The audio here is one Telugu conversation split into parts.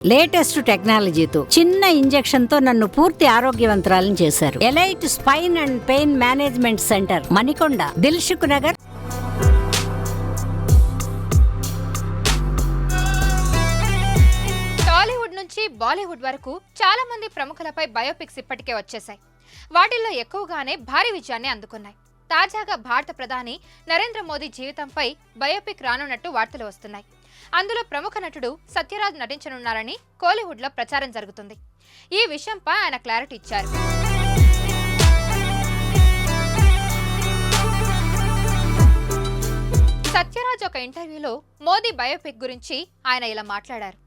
లేటెస్ట్ టెక్నాలజీతో చిన్న ఇంజెక్షన్ తో నన్ను పూర్తి ఆరోగ్యవంతురాలను చేశారు. Elite spine and pain management centre, Manikonda, Dilsukh Nagar. Tollywood నుంచి బాలీవుడ్ వరకు చాలా మంది ప్రముఖులపై బయోపిక్స్ ఇప్పటికే వచ్చేశాయి. వాటిల్లో ఎక్కువగానే భారీ విజయాన్ని అందుకున్నాయి. తాజాగా భారత ప్రధాని నరేంద్ర మోదీ జీవితంపై బయోపిక్ రానున్నట్టు వార్తలు వస్తున్నాయి. అందులో ప్రముఖ నటుడు సత్యరాజ్ నటించనున్నారని కోలీవుడ్ లో ప్రచారం జరుగుతుంది. ఈ విషయంపై ఆయన క్లారిటీ ఇచ్చారు. సత్యరాజ్ ఒక ఇంటర్వ్యూలో మోదీ బయోపిక్ గురించి ఆయన ఇలా మాట్లాడారు.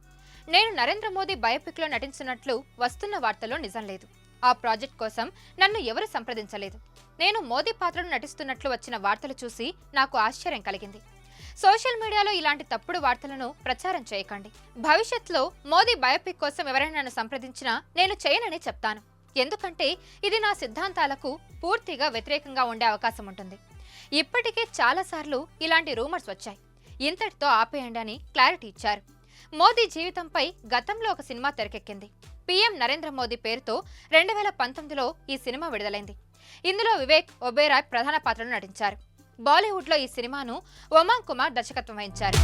నేను నరేంద్ర మోదీ బయోపిక్ లో నటించినట్లు వస్తున్న వార్తలో నిజం లేదు. ఆ ప్రాజెక్ట్ కోసం నన్ను ఎవరు సంప్రదించలేదు. నేను మోదీ పాత్రను నటిస్తున్నట్లు వచ్చిన వార్తలు చూసి నాకు ఆశ్చర్యం కలిగింది. సోషల్ మీడియాలో ఇలాంటి తప్పుడు వార్తలను ప్రచారం చేయకండి. భవిష్యత్తులో మోదీ బయోపిక్ కోసం ఎవరైనా నన్ను సంప్రదించినా నేను చేయనని చెప్తాను. ఎందుకంటే ఇది నా సిద్ధాంతాలకు పూర్తిగా వ్యతిరేకంగా ఉండే అవకాశం ఉంటుంది. ఇప్పటికే చాలాసార్లు ఇలాంటి రూమర్స్ వచ్చాయి. ఇంతటితో ఆపేయండి అని క్లారిటీ ఇచ్చారు. మోదీ జీవితంపై గతంలో ఒక సినిమా తెరకెక్కింది. పీఎం నరేంద్ర మోదీ పేరుతో 2019లో ఈ సినిమా విడుదలైంది. ఇందులో వివేక్ ఒబేరాయ్ ప్రధాన పాత్రలో నటించారు. బాలీవుడ్ లో ఈ సినిమాను ఒమాంగ్ కుమార్ దర్శకత్వం వహించారు.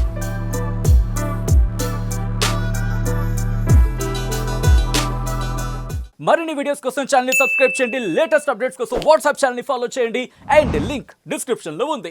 మరిన్ని వీడియోస్ కోసం ఛానల్ ని సబ్స్క్రైబ్ చేయండి. లేటెస్ట్ అప్డేట్స్ కోసం వాట్సాప్ ఛానల్ ని ఫాలో చేయండి. అండ్ లింక్ డిస్క్రిప్షన్ లో ఉంది.